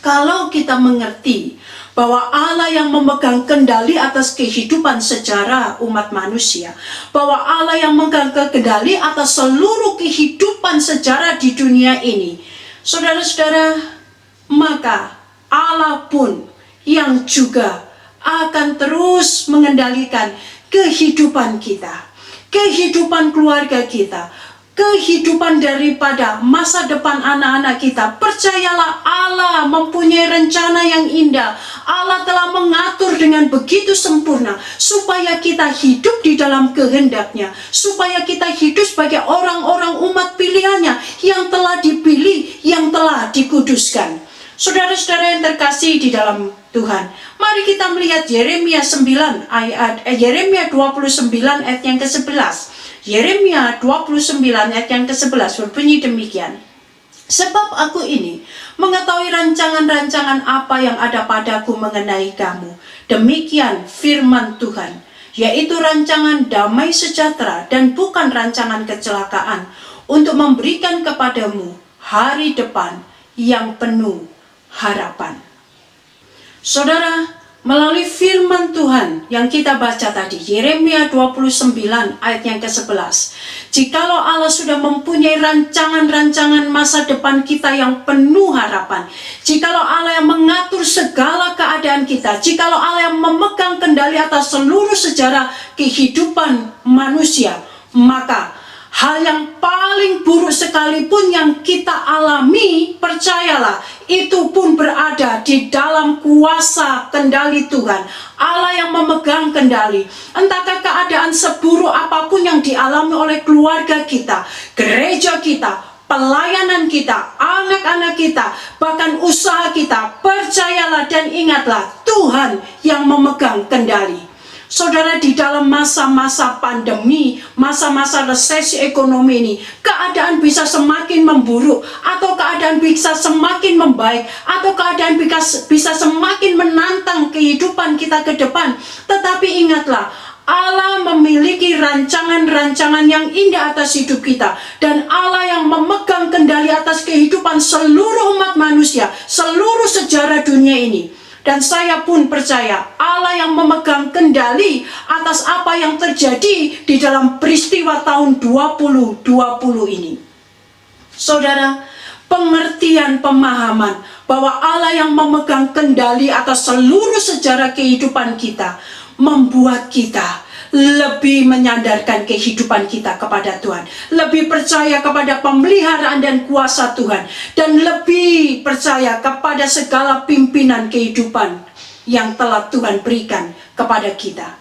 kalau kita mengerti bahwa Allah yang memegang kendali atas kehidupan sejarah umat manusia, bahwa Allah yang memegang kendali atas seluruh kehidupan sejarah di dunia ini, saudara-saudara, maka Allah pun yang juga akan terus mengendalikan kehidupan kita, kehidupan keluarga kita, kehidupan daripada masa depan anak-anak kita. Percayalah, Allah mempunyai rencana yang indah. Allah telah mengatur dengan begitu sempurna supaya kita hidup di dalam kehendaknya, supaya kita hidup sebagai orang-orang umat pilihannya yang telah dipilih, yang telah dikuduskan. Saudara-saudara yang terkasih di dalam Tuhan, mari kita melihat Yeremia 29 ayat yang ke-11. Yeremia 29 ayat yang ke-11 berbunyi demikian. Sebab aku ini mengetahui rancangan-rancangan apa yang ada padaku mengenai kamu. Demikian firman Tuhan, yaitu rancangan damai sejahtera dan bukan rancangan kecelakaan, untuk memberikan kepadamu hari depan yang penuh harapan. Saudara, melalui firman Tuhan yang kita baca tadi, Yeremia 29 ayat yang ke-11. Jikalau Allah sudah mempunyai rancangan-rancangan masa depan kita yang penuh harapan, jikalau Allah yang mengatur segala keadaan kita, jikalau Allah yang memegang kendali atas seluruh sejarah kehidupan manusia, maka hal yang paling buruk sekalipun yang kita alami, percayalah, itu pun berada di dalam kuasa kendali Tuhan. Allah yang memegang kendali. Entahkah keadaan seburuk apapun yang dialami oleh keluarga kita, gereja kita, pelayanan kita, anak-anak kita, bahkan usaha kita, percayalah dan ingatlah, Tuhan yang memegang kendali. Saudara, di dalam masa-masa pandemi, masa-masa resesi ekonomi ini, keadaan bisa semakin memburuk, atau keadaan bisa semakin membaik, atau keadaan bisa semakin menantang kehidupan kita ke depan. Tetapi ingatlah, Allah memiliki rancangan-rancangan yang indah atas hidup kita, dan Allah yang memegang kendali atas kehidupan seluruh umat manusia, seluruh sejarah dunia ini. Dan saya pun percaya Allah yang memegang kendali atas apa yang terjadi di dalam peristiwa tahun 2020 ini. Saudara, pengertian pemahaman bahwa Allah yang memegang kendali atas seluruh sejarah kehidupan kita membuat kita lebih menyandarkan kehidupan kita kepada Tuhan, lebih percaya kepada pemeliharaan dan kuasa Tuhan, dan lebih percaya kepada segala pimpinan kehidupan yang telah Tuhan berikan kepada kita.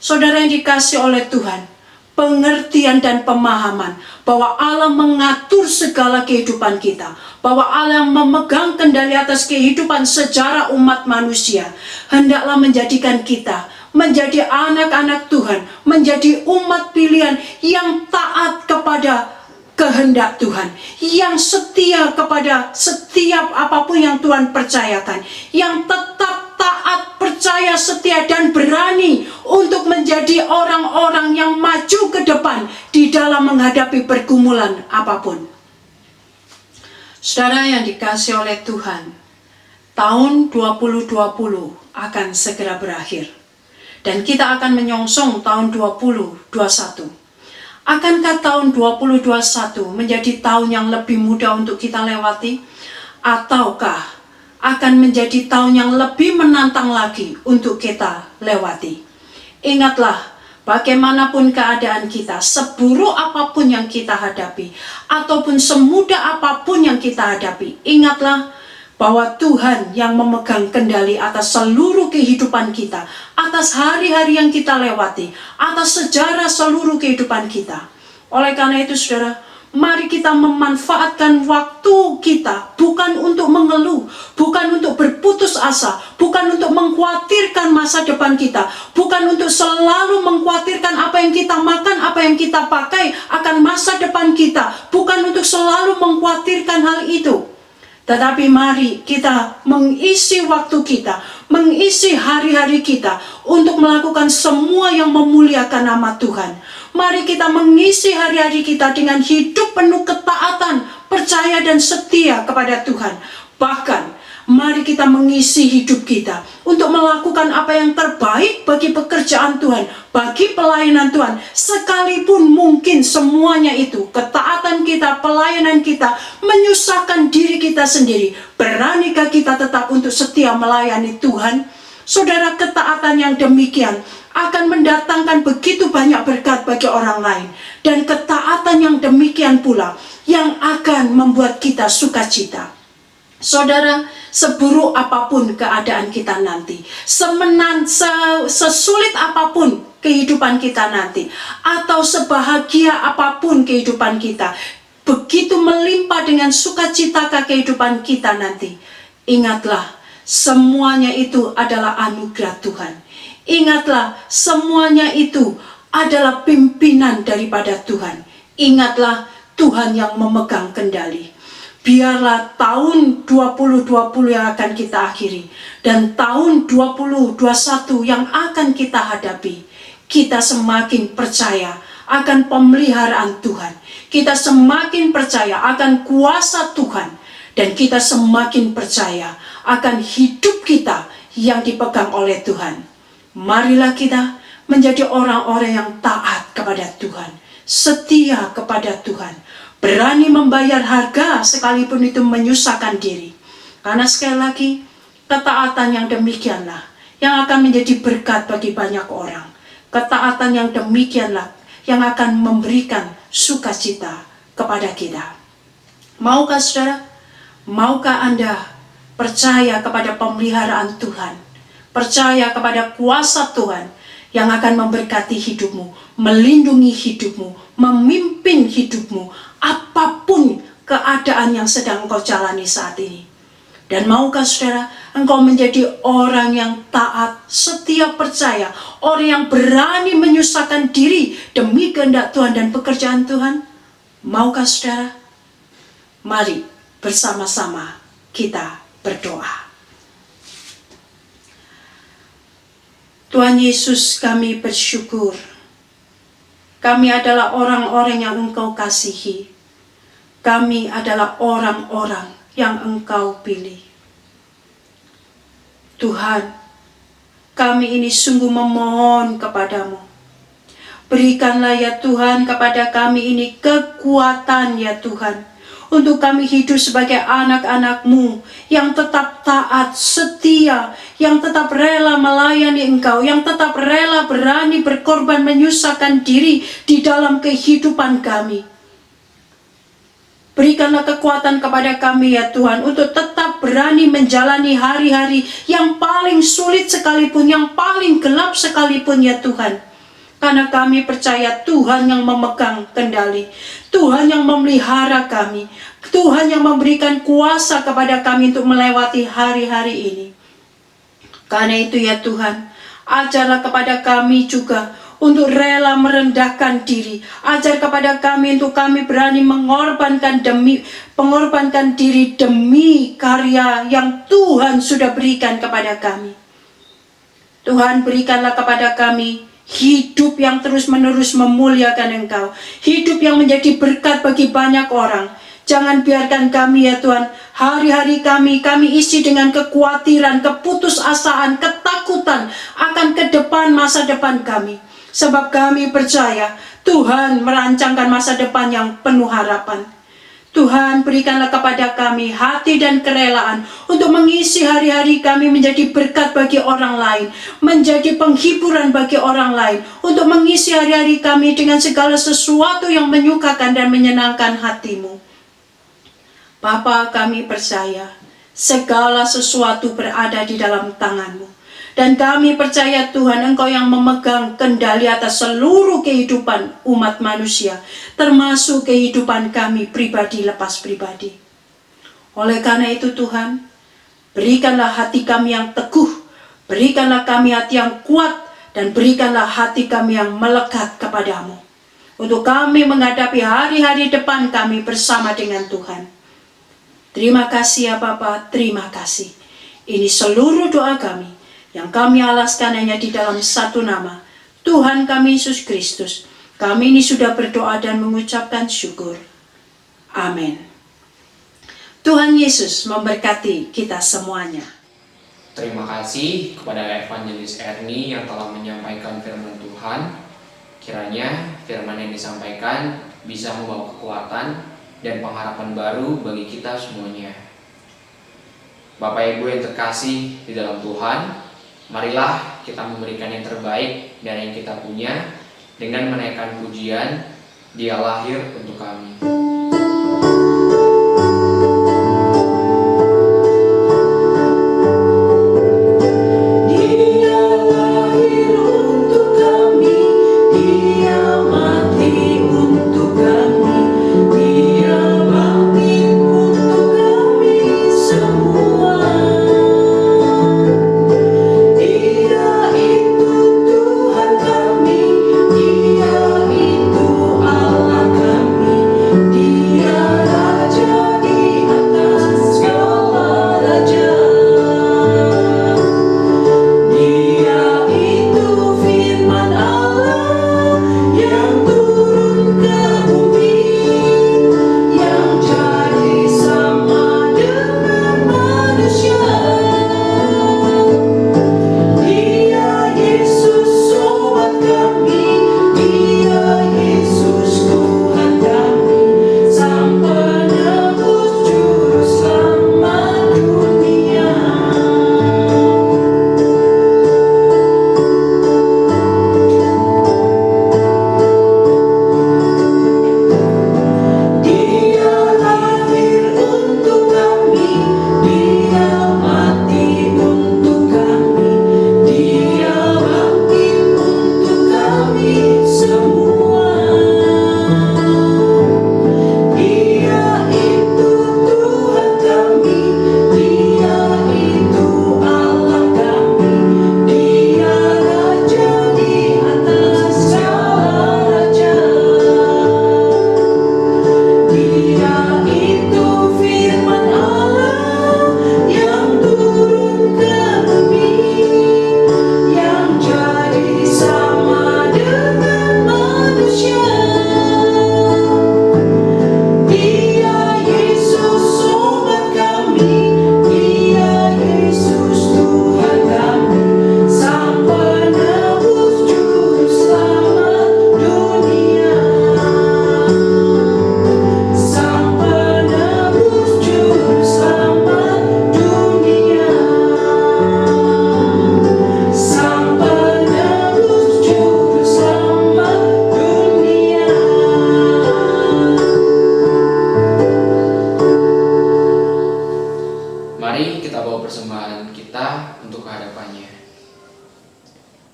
Saudara yang dikasihi oleh Tuhan, pengertian dan pemahaman bahwa Allah mengatur segala kehidupan kita, bahwa Allah yang memegang kendali atas kehidupan sejarah umat manusia, hendaklah menjadikan kita menjadi anak-anak Tuhan, menjadi umat pilihan yang taat kepada kehendak Tuhan, yang setia kepada setiap apapun yang Tuhan percayakan, yang tetap taat, percaya, setia, dan berani untuk menjadi orang-orang yang maju ke depan di dalam menghadapi pergumulan apapun. Saudara yang dikasihi oleh Tuhan, tahun 2020 akan segera berakhir. Dan kita akan menyongsong tahun 2021. Akankah tahun 2021 menjadi tahun yang lebih mudah untuk kita lewati? Ataukah akan menjadi tahun yang lebih menantang lagi untuk kita lewati? Ingatlah, bagaimanapun keadaan kita, seburuk apapun yang kita hadapi, ataupun semudah apapun yang kita hadapi, ingatlah bahwa Tuhan yang memegang kendali atas seluruh kehidupan kita, atas hari-hari yang kita lewati, atas sejarah seluruh kehidupan kita. Oleh karena itu, saudara, mari kita memanfaatkan waktu kita bukan untuk mengeluh, bukan untuk berputus asa, bukan untuk mengkhawatirkan masa depan kita, bukan untuk selalu mengkhawatirkan apa yang kita makan, apa yang kita pakai akan masa depan kita, bukan untuk selalu mengkhawatirkan hal itu. Tetapi mari kita mengisi waktu kita, mengisi hari-hari kita untuk melakukan semua yang memuliakan nama Tuhan. Mari kita mengisi hari-hari kita dengan hidup penuh ketaatan, percaya dan setia kepada Tuhan. Bahkan mari kita mengisi hidup kita untuk melakukan apa yang terbaik bagi pekerjaan Tuhan, bagi pelayanan Tuhan. Sekalipun mungkin semuanya itu, ketaatan kita, pelayanan kita, menyusahkan diri kita sendiri. Beranikah kita tetap untuk setia melayani Tuhan? Saudara, ketaatan yang demikian akan mendatangkan begitu banyak berkat bagi orang lain. Dan ketaatan yang demikian pula yang akan membuat kita sukacita. Saudara, seburuk apapun keadaan kita nanti, sesulit apapun kehidupan kita nanti, atau sebahagia apapun kehidupan kita, begitu melimpah dengan sukacita kehidupan kita nanti, ingatlah, semuanya itu adalah anugerah Tuhan. Ingatlah, semuanya itu adalah pimpinan daripada Tuhan. Ingatlah, Tuhan yang memegang kendali. Biarlah tahun 2020 yang akan kita akhiri dan tahun 2021 yang akan kita hadapi, kita semakin percaya akan pemeliharaan Tuhan. Kita semakin percaya akan kuasa Tuhan. Dan kita semakin percaya akan hidup kita yang dipegang oleh Tuhan. Marilah kita menjadi orang-orang yang taat kepada Tuhan, setia kepada Tuhan, berani membayar harga sekalipun itu menyusahkan diri. Karena sekali lagi, ketaatan yang demikianlah yang akan menjadi berkat bagi banyak orang. Ketaatan yang demikianlah yang akan memberikan sukacita kepada kita. Maukah saudara? Maukah Anda percaya kepada pemeliharaan Tuhan? Percaya kepada kuasa Tuhan yang akan memberkati hidupmu, melindungi hidupmu, memimpin hidupmu, apapun keadaan yang sedang engkau jalani saat ini. Dan maukah saudara, engkau menjadi orang yang taat, setia, percaya, orang yang berani menyusahkan diri demi kehendak Tuhan dan pekerjaan Tuhan? Maukah saudara? Mari bersama-sama kita berdoa. Tuhan Yesus, kami bersyukur. Kami adalah orang-orang yang Engkau kasihi. Kami adalah orang-orang yang Engkau pilih. Tuhan, kami ini sungguh memohon kepadamu. Berikanlah ya Tuhan kepada kami ini kekuatan ya Tuhan, untuk kami hidup sebagai anak-anak-Mu yang tetap taat, setia, yang tetap rela melayani Engkau, yang tetap rela berani berkorban menyusahkan diri di dalam kehidupan kami. Berikanlah kekuatan kepada kami ya Tuhan, untuk tetap berani menjalani hari-hari yang paling sulit sekalipun, yang paling gelap sekalipun ya Tuhan. Karena kami percaya Tuhan yang memegang kendali, Tuhan yang memelihara kami, Tuhan yang memberikan kuasa kepada kami untuk melewati hari-hari ini. Karena itu ya Tuhan, ajarlah kepada kami juga untuk rela merendahkan diri. Ajar kepada kami untuk kami berani mengorbankan diri demi karya yang Tuhan sudah berikan kepada kami. Tuhan, berikanlah kepada kami hidup yang terus-menerus memuliakan Engkau, hidup yang menjadi berkat bagi banyak orang. Jangan biarkan kami ya Tuhan, hari-hari kami isi dengan kekhawatiran, keputusasaan, ketakutan akan ke depan, masa depan kami. Sebab kami percaya Tuhan merancangkan masa depan yang penuh harapan. Tuhan, berikanlah kepada kami hati dan kerelaan untuk mengisi hari-hari kami menjadi berkat bagi orang lain, menjadi penghiburan bagi orang lain, untuk mengisi hari-hari kami dengan segala sesuatu yang menyukakan dan menyenangkan hati-Mu. Bapa, kami percaya segala sesuatu berada di dalam tangan-Mu. Dan kami percaya Tuhan, Engkau yang memegang kendali atas seluruh kehidupan umat manusia, termasuk kehidupan kami pribadi lepas pribadi. Oleh karena itu Tuhan, berikanlah hati kami yang teguh, berikanlah kami hati yang kuat, dan berikanlah hati kami yang melekat kepadamu, untuk kami menghadapi hari-hari depan kami bersama dengan Tuhan. Terima kasih ya Bapa, terima kasih. Ini seluruh doa kami yang kami alaskan hanya di dalam satu nama, Tuhan kami Yesus Kristus. Kami ini sudah berdoa dan mengucapkan syukur. Amin. Tuhan Yesus memberkati kita semuanya. Terima kasih kepada Evangelis Erni yang telah menyampaikan firman Tuhan. Kiranya firman yang disampaikan bisa membawa kekuatan dan pengharapan baru bagi kita semuanya. Bapak Ibu yang terkasih di dalam Tuhan, marilah kita memberikan yang terbaik dari yang kita punya dengan menaikkan pujian, Dia lahir untuk kami. Dia itu Allah kami.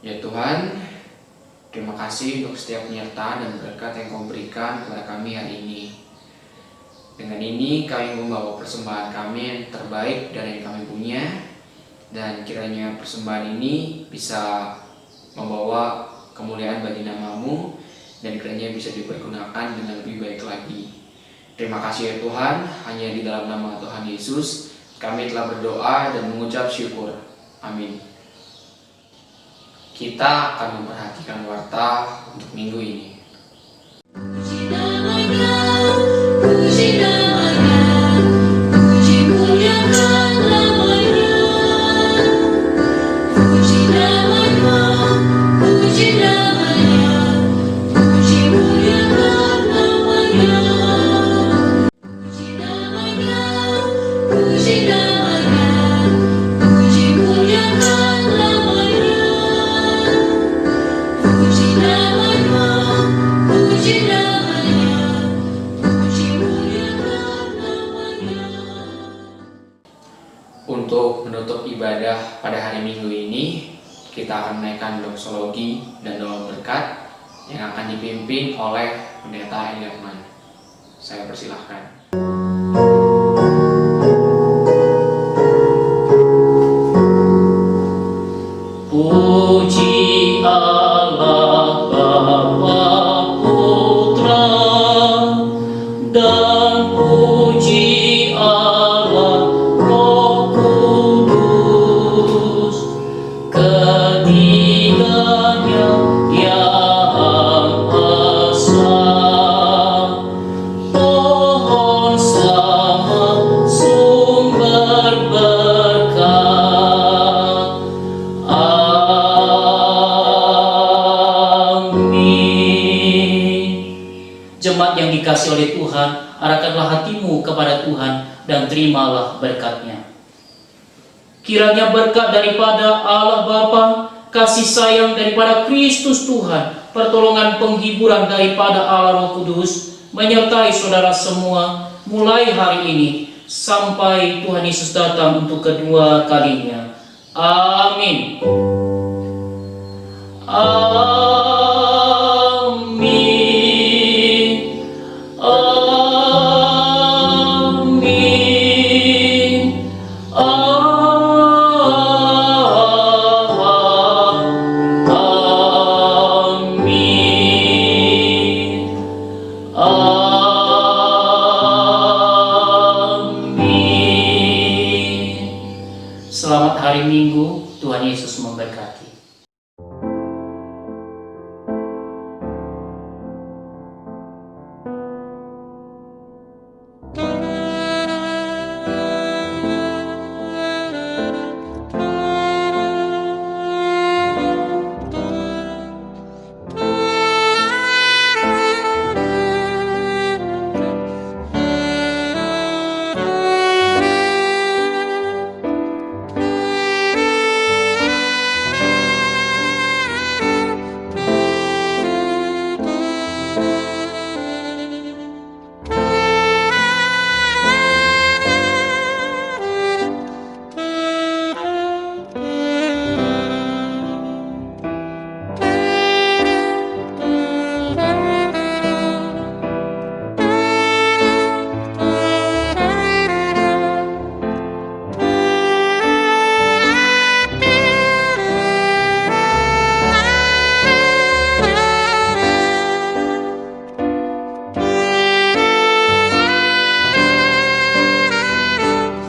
Ya Tuhan, terima kasih untuk setiap penyertaan dan berkat yang Kau berikan kepada kami hari ini. Dengan ini kami membawa persembahan kami yang terbaik dari yang kami punya, dan kiranya persembahan ini bisa membawa kemuliaan bagi nama-Mu, dan kiranya bisa dipergunakan dengan lebih baik lagi. Terima kasih ya Tuhan, hanya di dalam nama Tuhan Yesus kami telah berdoa dan mengucap syukur. Amin. Kita akan memperhatikan warta untuk minggu ini. Puji namanya, puji namanya, puji muliakan namanya. Puji namanya, puji namanya, puji muliakan namanya. Puji namanya, puji namanya, puji muliakan namanya. Puji namanya, puji namanya, puji muliakan namanya. Untuk menutup ibadah pada hari Minggu ini, kita akan menaikkan doksologi dan doa berkat yang akan dipimpin oleh Pendeta Eliatman. Saya persilahkan. Puji Allah Bapa Putra dan puji Allah Roh Kudus, ketiganya yang esa. Pohon sama sumber berkat. Jemaat yang dikasihi oleh Tuhan, arahkanlah hatimu kepada Tuhan dan terimalah berkat-Nya. Kiranya berkat daripada Allah Bapa, kasih sayang daripada Kristus Tuhan, pertolongan penghiburan daripada Allah Roh Kudus menyertai saudara semua mulai hari ini sampai Tuhan Yesus datang untuk kedua kalinya. Amin.